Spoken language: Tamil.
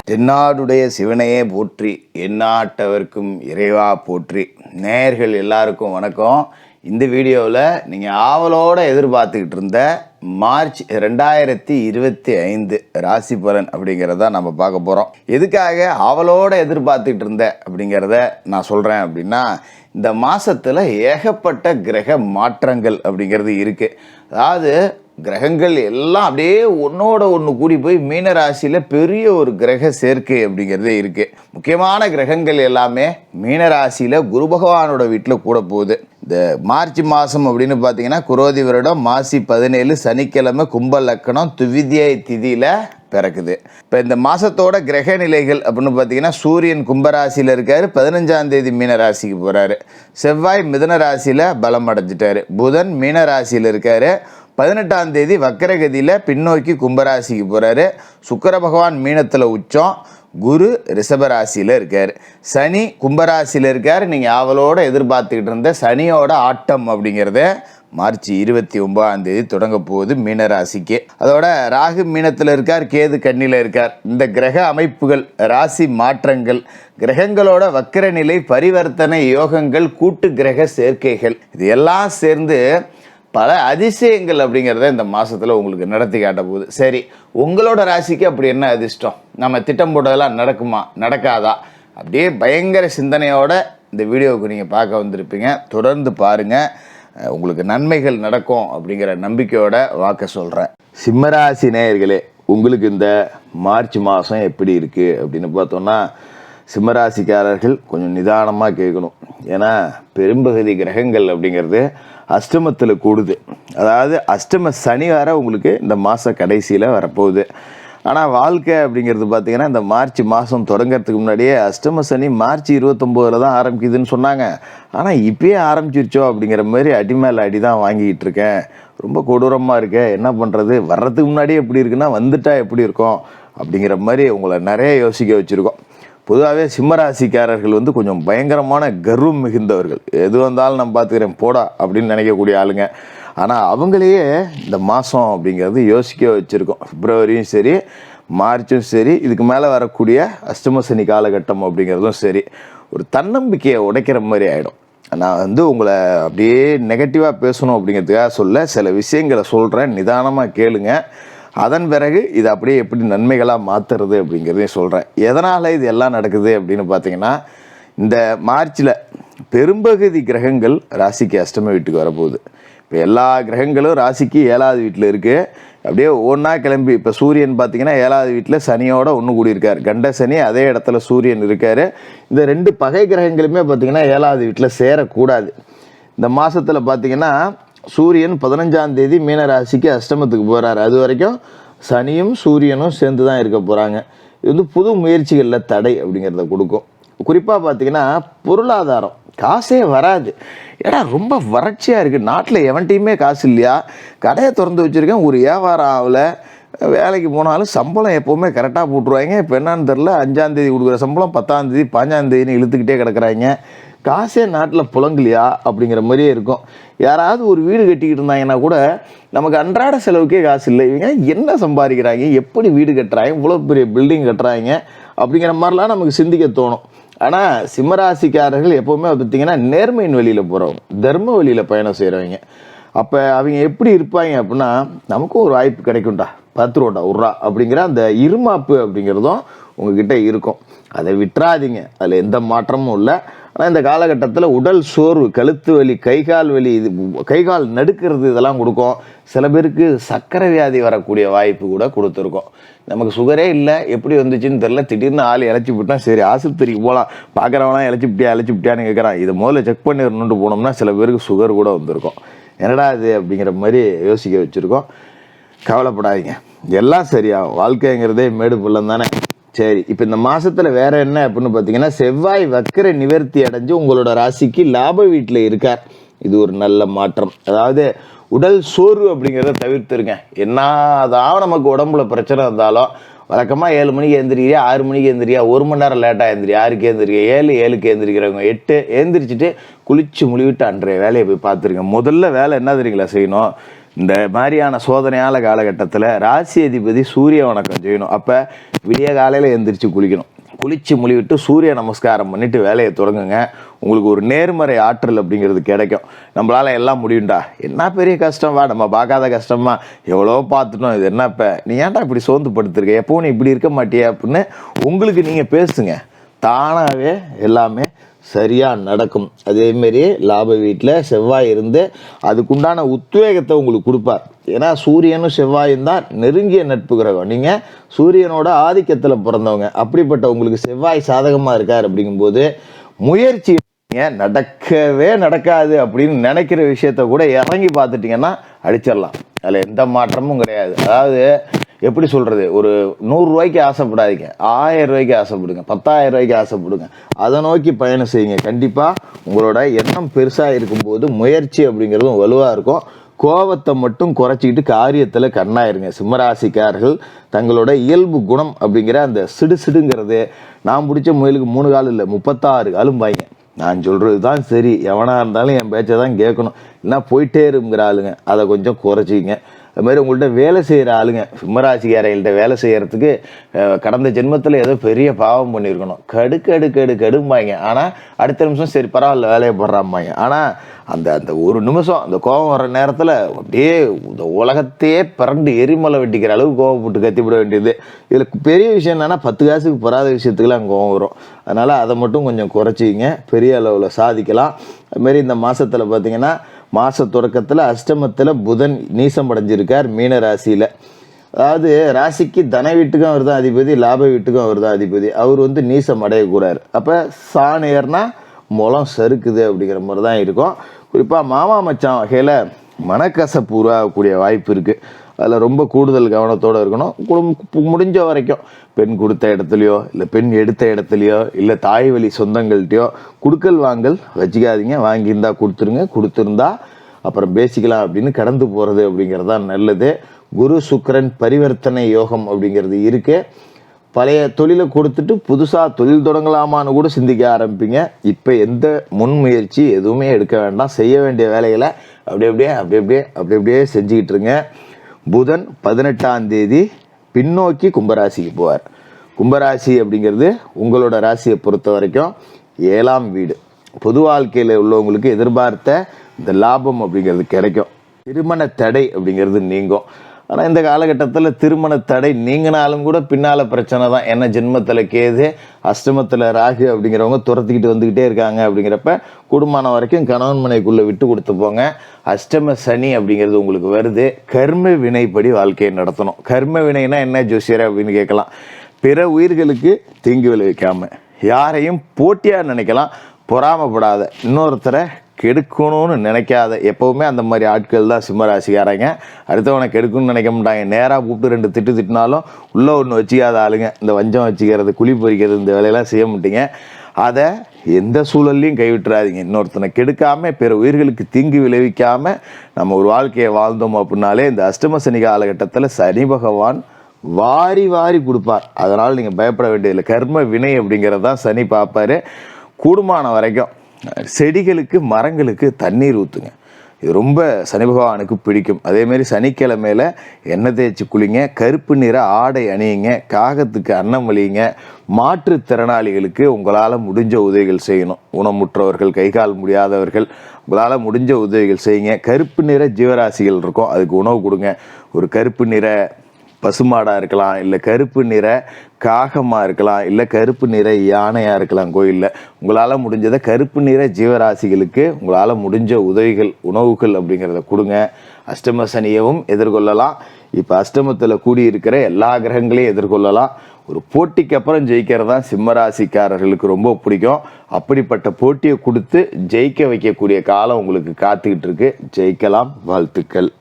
தென்னாடுடைய சிவனையே போற்றி, எந்நாட்டவர்க்கும் இறைவா போற்றி. நேயர்கள் எல்லாருக்கும் வணக்கம். இந்த வீடியோவில் நீங்கள் ஆவலோடு எதிர்பார்த்துக்கிட்டு இருந்த மார்ச் 2025 ராசி பலன் அப்படிங்கிறத நம்ம பார்க்க போகிறோம். எதுக்காக ஆவலோடு எதிர்பார்த்துக்கிட்டு இருந்த அப்படிங்கிறத நான் சொல்கிறேன் அப்படின்னா, இந்த மாதத்தில் ஏகப்பட்ட கிரக மாற்றங்கள் அப்படிங்கிறது இருக்குது. அதாவது கிரகங்கள் எல்லாம் அப்படியே ஒன்றோட ஒன்று கூடி போய் மீன ராசியில் பெரிய ஒரு கிரக சேர்க்கை அப்படிங்கிறதே இருக்குது. முக்கியமான கிரகங்கள் எல்லாமே மீன ராசியில் குரு பகவானோட வீட்டில் கூட போகுது. இந்த மார்ச் மாதம் அப்படின்னு பார்த்தீங்கன்னா குரோதி வருடம் மாசி 17 சனிக்கிழமை கும்ப லக்கணம் துவிதியை திதியில் பிறக்குது. இப்போ இந்த மாதத்தோட கிரக நிலைகள் அப்படின்னு பார்த்தீங்கன்னா சூரியன் கும்பராசியில் இருக்கார், 15ஆம் தேதி மீன ராசிக்கு போகிறாரு. செவ்வாய் மிதுன ராசியில் பலம் அடைஞ்சிட்டாரு. புதன் மீன ராசியில் இருக்கார், 18ஆம் தேதி வக்கரகதியில் பின்னோக்கி கும்பராசிக்கு போகிறாரு. சுக்கிர பகவான் மீனத்தில் உச்சம், குரு ரிஷபராசியில் இருக்கார், சனி கும்பராசியில் இருக்கார். நீங்கள் ஆவலோடு எதிர்பார்த்துக்கிட்டு இருந்த சனியோட ஆட்டம் அப்படிங்கிறத மார்ச் 29ஆம் தேதி தொடங்க போகுது மீனராசிக்கு. அதோட ராகு மீனத்தில் இருக்கார், கேது கன்னியில் இருக்கார். இந்த கிரக அமைப்புகள், ராசி மாற்றங்கள், கிரகங்களோட வக்கர நிலை, பரிவர்த்தனை யோகங்கள், கூட்டு கிரக சேர்க்கைகள், இது எல்லாம் சேர்ந்து பல அதிசயங்கள் அப்படிங்கிறத இந்த மாதத்தில் உங்களுக்கு நடத்தி காட்ட போகுது. சரி, உங்களோட ராசிக்கு அப்படி என்ன அதிர்ஷ்டம்? நம்ம திட்டம் போட்டதெல்லாம் நடக்குமா நடக்காதா? அப்படியே பயங்கர சிந்தனையோட இந்த வீடியோவுக்கு நீங்கள் பார்க்க வந்திருப்பீங்க. தொடர்ந்து பாருங்கள், உங்களுக்கு நன்மைகள் நடக்கும் அப்படிங்கிற நம்பிக்கையோட வாக்க சொல்கிறேன். சிம்மராசி நேயர்களே, உங்களுக்கு இந்த மார்ச் மாதம் எப்படி இருக்குது அப்படின்னு பார்த்தோன்னா, சிம்மராசிக்காரர்கள் கொஞ்சம் நிதானமாக கேட்கணும். ஏன்னா பெரும்பகுதி கிரகங்கள் அப்படிங்கிறது அஷ்டமத்தில் கூடுது. அதாவது அஷ்டம சனி வர உங்களுக்கு இந்த மாத கடைசியில் வரப்போகுது. ஆனால் வாழ்க்கை அப்படிங்கிறது பார்த்திங்கன்னா இந்த மார்ச் மாதம் தொடங்கிறதுக்கு முன்னாடியே அஷ்டம சனி மார்ச் 29 தான் ஆரம்பிக்குதுன்னு சொன்னாங்க. ஆனால் இப்போயே ஆரம்பிச்சிருச்சோ அப்படிங்கிற மாதிரி அடி மேலே அடி தான் வாங்கிக்கிட்டு இருக்கேன். ரொம்ப கொடூரமாக இருக்கேன், என்ன பண்ணுறது? வர்றதுக்கு முன்னாடியே எப்படி இருக்குன்னா வந்துட்டா எப்படி இருக்கும் அப்படிங்கிற மாதிரி உங்களை நிறைய யோசிக்க வச்சுருக்கோம். பொதுவாகவே சிம்மராசிக்காரர்கள் கொஞ்சம் பயங்கரமான கர்வம் மிகுந்தவர்கள். எது வந்தாலும் நான் பார்த்துக்கிறேன் போடா அப்படின்னு நினைக்கக்கூடிய ஆளுங்க. ஆனால் அவங்களையே இந்த மாதம் அப்படிங்கிறது யோசிக்க வச்சுருக்கோம். பிப்ரவரியும் சரி, மார்ச்சும் சரி, இதுக்கு மேலே வரக்கூடிய அஷ்டம சனி காலகட்டம் அப்படிங்கிறதும் சரி, ஒரு தன்னம்பிக்கையை உடைக்கிற மாதிரி ஆகிடும். நான் உங்களை அப்படியே நெகட்டிவாக பேசணும் அப்படிங்கிறதுக்காக சொல்ல சில விஷயங்களை சொல்கிறேன், நிதானமாக கேளுங்க. அதன் பிறகு இது அப்படியே எப்படி நன்மைகளாக மாற்றுறது அப்படிங்கிறதையும் சொல்கிறேன். எதனால் இது எல்லாம் நடக்குது அப்படின்னு பார்த்தீங்கன்னா, இந்த மார்ச்சில் பெரும்பகுதி கிரகங்கள் ராசிக்கு அஷ்டம வீட்டுக்கு வரப்போகுது. இப்போ எல்லா கிரகங்களும் ராசிக்கு 7ஆவது வீட்டில் இருக்குது. அப்படியே ஒன்றா கிளம்பி இப்போ சூரியன் பார்த்திங்கன்னா 7ஆவது வீட்டில் சனியோட ஒன்று கூடியிருக்கார். கண்ட சனி அதே இடத்துல சூரியன் இருக்கார். இந்த ரெண்டு பகை கிரகங்களுமே பார்த்திங்கன்னா 7ஆவது வீட்டில் சேரக்கூடாது. இந்த மாதத்தில் பார்த்திங்கன்னா சூரியன் 15ஆம் தேதி மீன ராசிக்கு அஷ்டமத்துக்கு போகிறார். அது வரைக்கும் சனியும் சூரியனும் சேர்ந்து தான் இருக்க போகிறாங்க. இது புது முயற்சிகளில் தடை அப்படிங்கிறத கொடுக்கும். குறிப்பாக பார்த்திங்கன்னா பொருளாதாரம், காசே வராது. ஏன்னா ரொம்ப வறட்சியாக இருக்குது நாட்டில். எவன்ட்டையுமே காசு இல்லையா? கடையை திறந்து வச்சுருக்கேன், ஒரு வியாபாரம் ஆகலை. வேலைக்கு போனாலும் சம்பளம் எப்போவுமே கரெக்டாக போட்டுருவாங்க. இப்போ என்னான்னு தெரில, 5ஆம் தேதி கொடுக்குற சம்பளம் 10ஆம் தேதி 15ஆம் தேதினு இழுத்துக்கிட்டே கிடக்குறாங்க. காசே நாட்டில் புழங்கலையா அப்படிங்கிற மாதிரியே இருக்கும். யாராவது ஒரு வீடு கட்டிக்கிட்டு இருந்தாங்கன்னா கூட நமக்கு அன்றாட செலவுக்கே காசு இல்லை. இவங்க என்ன சம்பாதிக்கிறாங்க, எப்படி வீடு கட்டுறாங்க, இவ்வளோ பெரிய பில்டிங் கட்டுறாங்க அப்படிங்கிற மாதிரிலாம் நமக்கு சிந்திக்க தோணும். ஆனால் சிம்மராசிக்காரர்கள் எப்போவுமே பார்த்திங்கன்னா நேர்மையின் வழியில் போகிறவங்க, தர்ம வழியில் பயணம் செய்கிறவங்க. அப்போ அவங்க எப்படி இருப்பாங்க அப்படின்னா, நமக்கும் ஒரு வாய்ப்பு கிடைக்கும்டா, 10 ரூபா விட்றா அப்படிங்கிற அந்த இருமாப்பு அப்படிங்கிறதும் உங்ககிட்ட இருக்கும். அதை விட்டுறாதீங்க, அதில் எந்த மாற்றமும் இல்லை. ஆனால் இந்த காலகட்டத்தில் உடல் சோர்வு, கழுத்து வலி, கைகால் வலி, இது கைகால் நடுக்கிறது, இதெல்லாம் கொடுக்கும். சில பேருக்கு சர்க்கரை வியாதி வரக்கூடிய வாய்ப்பு கூட கொடுத்துருக்கோம். நமக்கு சுகரே இல்லை, எப்படி வந்துச்சுன்னு தெரில, திடீர்னு ஆள் இழைச்சி விட்டால் சரி ஆஸ்பத்திரிக்கு போகலாம், பார்க்குறவங்களாம் இழைச்சிப்பிட்டியான்னு கேட்குறான். இதை முதல்ல செக் பண்ணிடணுன்ட்டு போனோம்னா சில பேருக்கு சுகர் கூட வந்திருக்கும். என்னடா இது அப்படிங்கிற மாதிரி யோசிக்க வச்சுருக்கோம். கவலைப்படாதீங்க, எல்லாம் சரியாகும். வாழ்க்கைங்கிறதே மேடு பள்ளம் தானே. சரி, இப்போ இந்த மாதத்தில் வேறு என்ன அப்படின்னு பார்த்தீங்கன்னா, செவ்வாய் வக்கர நிவர்த்தி அடைஞ்சு உங்களோட ராசிக்கு லாப வீட்டில் இருக்கார். இது ஒரு நல்ல மாற்றம். அதாவது உடல் சோர்வு அப்படிங்கிறத தவிர்த்துருங்க. என்னதான் நமக்கு உடம்புல பிரச்சனை இருந்தாலும் வழக்கமாக 7 மணிக்கு எழுந்திரிக்கிறியா, 6 மணிக்கு எழுந்திரியா, 1 மணி நேரம் லேட்டாக எழுந்திரி, 6க்கு எழுந்திரிக்க, 7க்கு எழுந்திரிக்கிறவங்க 8 எழுந்திரிச்சிட்டு குளிச்சு முழுவிட்டு அன்றைய வேலையை போய் பார்த்துருங்க. முதல்ல வேலை என்ன தெரியுங்களா செய்யணும்? இந்த மாதிரியான சோதனையால காலகட்டத்தில் ராசி அதிபதி சூரிய வணக்கம் செய்யணும். அப்போ விடிய காலையில் எந்திரிச்சு குளிக்கணும். குளிச்சு முழிவிட்டு சூரிய நமஸ்காரம் பண்ணிட்டு வேலையை தொடங்குங்க. உங்களுக்கு ஒரு நேர்மறை ஆற்றல் அப்படிங்கிறது கிடைக்கும். நம்மளால எல்லாம் முடியும்டா, என்ன பெரிய கஷ்டமா, நம்ம பார்க்காத கஷ்டமா, எவ்வளோ பார்த்துட்டோம், இது என்ன இப்போ நீ ஏன்டா இப்படி சோர்ந்து படுத்திருக்க, எப்பவும் நீ இப்படி இருக்க மாட்டியா அப்படின்னு உங்களுக்கு நீங்கள் பேசுங்க. தானாகவே எல்லாமே சரியாக நடக்கும். அதேமாரி லாப வீட்டில் செவ்வாய் இருந்து அதுக்குண்டான உத்வேகத்தை உங்களுக்கு கொடுப்பார். ஏன்னா சூரியனும் செவ்வாயும் தான் நெருங்கிய நட்பு கிரகம். நீங்கள் சூரியனோட ஆதிக்கத்தில் பிறந்தவங்க. அப்படிப்பட்ட உங்களுக்கு செவ்வாய் சாதகமாக இருக்கார். அப்படிங்கும்போது முயற்சி நடக்கவே நடக்காது அப்படின்னு நினைக்கிற விஷயத்த கூட இறங்கி பார்த்துட்டிங்கன்னா அடிச்சிடலாம். அதில் எந்த மாற்றமும் கிடையாது. அதாவது எப்படி சொல்கிறது, ஒரு 100 ரூபாய்க்கு ஆசைப்படாதீங்க, 1000 ரூபாய்க்கு ஆசைப்படுங்க, 10,000 ரூபாய்க்கு ஆசைப்படுங்க. அதை நோக்கி பயணம் செய்யுங்க. கண்டிப்பாக உங்களோட எண்ணம் பெருசாக இருக்கும்போது முயற்சி அப்படிங்கிறதும் வலுவாக இருக்கும். கோபத்தை மட்டும் குறைச்சிக்கிட்டு காரியத்தில் கண்ணாயிருங்க. சிம்மராசிக்காரர்கள் தங்களோட இயல்பு குணம் அப்படிங்கிற அந்த சிடுங்கிறது, நான் பிடிச்ச முயலுக்கு 3 கால் இல்லை 36 காலும் பாய்ங்க. நான் சொல்கிறது தான் சரி, எவனாக இருந்தாலும் என் பேச்சை தான் கேட்கணும், இல்லைனா போயிட்டே இருங்கிற ஆளுங்க, அதை கொஞ்சம் குறைச்சிங்க. அது மாதிரி உங்கள்கிட்ட வேலை செய்கிற ஆளுங்க, சிம்மராசிக்காரர்கள்ட்ட வேலை செய்கிறதுக்கு கடந்த ஜென்மத்தில் ஏதோ பெரிய பாவம் பண்ணியிருக்கணும், கடும்பாங்க. ஆனால் அடுத்த நிமிஷம் சரி பரவாயில்ல வேலையை போடுறாம்பாங்க. ஆனால் அந்த அந்த ஒரு நிமிஷம் அந்த கோபம் வர நேரத்தில் அப்படியே இந்த உலகத்தையே பிறண்டு எரிமலை வெட்டிக்கிற அளவுக்கு கோவப்பட்டு கத்திவிட வேண்டியது. இதில் பெரிய விஷயம் என்னென்னா 10 காசுக்கு பெறாத விஷயத்துக்குலாம் கோவம் வரும். அதனால் அதை மட்டும் கொஞ்சம் குறைச்சிங்க, பெரிய அளவில் சாதிக்கலாம். அதுமாரி இந்த மாதத்தில் பார்த்திங்கன்னா மாத தொடக்கத்தில் அஷ்டமத்தில் புதன் நீசம் அடைஞ்சிருக்கார் மீன ராசியில். அதாவது ராசிக்கு தன வீட்டுக்கும் அவர் தான் அதிபதி, லாப வீட்டுக்கும் அவர் தான் அதிபதி. அவர் நீசம் அடையக்கூடாது. அப்போ சாணியர்னா முளம் சறுக்குது அப்படிங்கிற மாதிரி தான் இருக்கும். குறிப்பாக மாமா மச்சான் வகையில் மனக்கசப்பு உருவாகக்கூடிய வாய்ப்பு இருக்குது. அதில் ரொம்ப கூடுதல் கவனத்தோடு இருக்கணும். முடிஞ்ச வரைக்கும் பெண் கொடுத்த இடத்துலையோ இல்லை பெண் எடுத்த இடத்துலையோ இல்லை தாய் வழி சொந்தங்கள்கிட்டையோ குடுக்கல் வாங்கல் வச்சுக்காதீங்க. வாங்கியிருந்தா கொடுத்துருங்க, கொடுத்துருந்தா அப்புறம் பேசிக்கலாம் அப்படின்னு கடந்து போகிறது அப்படிங்கிறது தான் நல்லது. குரு சுக்கிரன் பரிவர்த்தனை யோகம் அப்படிங்கிறது இருக்குது. பழைய தொழிலை கொடுத்துட்டு புதுசாக தொழில் தொடங்கலாமான்னு கூட சிந்திக்க ஆரம்பிப்பீங்க. இப்போ எந்த முன்முயற்சி எதுவுமே எடுக்க வேண்டாம். செய்ய வேண்டிய வேலைகளை அப்படியே செஞ்சுக்கிட்டு இருங்க. புதன் 18ஆம் தேதி பின்னோக்கி கும்பராசிக்கு போவார். கும்பராசி அப்படிங்கிறது உங்களோட ராசியை பொறுத்த வரைக்கும் 7ஆம் வீடு. பொது வாழ்க்கையில் உள்ளவங்களுக்கு எதிர்பார்த்த இந்த லாபம் அப்படிங்கிறது கிடைக்கும். திருமண தடை அப்படிங்கிறது நீங்கும். ஆனால் இந்த காலகட்டத்தில் திருமண தடை நீங்கினாலும் கூட பின்னால் பிரச்சனை தான். என்ன ஜென்மத்தில் கேது, அஷ்டமத்தில் ராகு அப்படிங்கிறவங்க துரத்திக்கிட்டு வந்துக்கிட்டே இருக்காங்க. அப்படிங்கிறப்ப குடும்பம் வரைக்கும் கணவன் மனைக்குள்ளே விட்டு கொடுத்து போங்க. அஷ்டம சனி அப்படிங்கிறது உங்களுக்கு வருது. கர்ம வினைப்படி வாழ்க்கையை நடத்தணும். கர்ம வினைனா என்ன ஜோசியர் அப்படின்னு கேட்கலாம். பிற உயிர்களுக்கு தீங்கு விளைவிக்காமல், யாரையும் போட்டியாக நினைக்கலாம், பொறாமப்படாத, இன்னொருத்தரை கெடுக்கணும்னு நினைக்காத, எப்போவுமே அந்த மாதிரி ஆட்கள் தான் சிம்மராசிக்காரங்க. அடுத்தவனை கெடுக்கணும்னு நினைக்க மாட்டாங்க. நேராக கூப்பிட்டு 2 திட்டினாலும் உள்ளே ஒன்று வச்சுக்காத ஆளுங்க. இந்த வஞ்சம் வச்சுக்கிறது, குழி பொறிக்கிறது, இந்த வேலையெல்லாம் செய்ய மாட்டீங்க. அதை எந்த சூழல்லையும் கைவிட்டுறாதீங்க. இன்னொருத்தனை கெடுக்காமல் பிற உயிர்களுக்கு தீங்கு விளைவிக்காமல் நம்ம ஒரு வாழ்க்கையை வாழ்ந்தோம் அப்படின்னாலே இந்த அஷ்டம சனி காலகட்டத்தில் சனி பகவான் வாரி கொடுப்பார். அதனால் நீங்கள் பயப்பட வேண்டியதில்லை. கர்ம வினை அப்படிங்கிறது தான் சனி பார்ப்பார். கூடுமான வரைக்கும் செடிகளுக்கு மரங்களுக்கு தண்ணீர் ஊற்றுங்க. இது ரொம்ப சனி பகவானுக்கு பிடிக்கும். அதேமாரி சனிக்கிழமையில் எண்ணெய் தேய்ச்சி குளிங்க, கருப்பு நிற ஆடை அணியுங்க, காகத்துக்கு அன்னம் வலியுங்க. மாற்றுத்திறனாளிகளுக்கு உங்களால் முடிஞ்ச உதவிகள் செய்யணும். ஊனமுற்றவர்கள், கைகால் முடியாதவர்கள், உங்களால் முடிஞ்ச உதவிகள் செய்யுங்க. கருப்பு நிற ஜீவராசிகள் இருக்கும், அதுக்கு உணவு கொடுங்க. ஒரு கருப்பு நிற பசுமாடாக இருக்கலாம், இல்லை கருப்பு நிற காகமாக இருக்கலாம், இல்லை கருப்பு நிற யானையாக இருக்கலாம். கோயிலில் உங்களால் முடிஞ்சதை கருப்பு நிற ஜீவராசிகளுக்கு உங்களால் முடிஞ்ச உதவிகள், உணவுகள் அப்படிங்கிறத கொடுங்க. அஷ்டம சனியவும் எதிர்கொள்ளலாம். இப்போ அஷ்டமத்தில் கூடியிருக்கிற எல்லா கிரகங்களையும் எதிர்கொள்ளலாம். ஒரு போட்டிக்கு அப்புறம் ஜெயிக்கிறது தான் சிம்மராசிக்காரர்களுக்கு ரொம்ப பிடிக்கும். அப்படிப்பட்ட போட்டியை கொடுத்து ஜெயிக்க வைக்கக்கூடிய காலம் உங்களுக்கு காத்துக்கிட்டு இருக்கு. ஜெயிக்கலாம். வாழ்த்துக்கள்.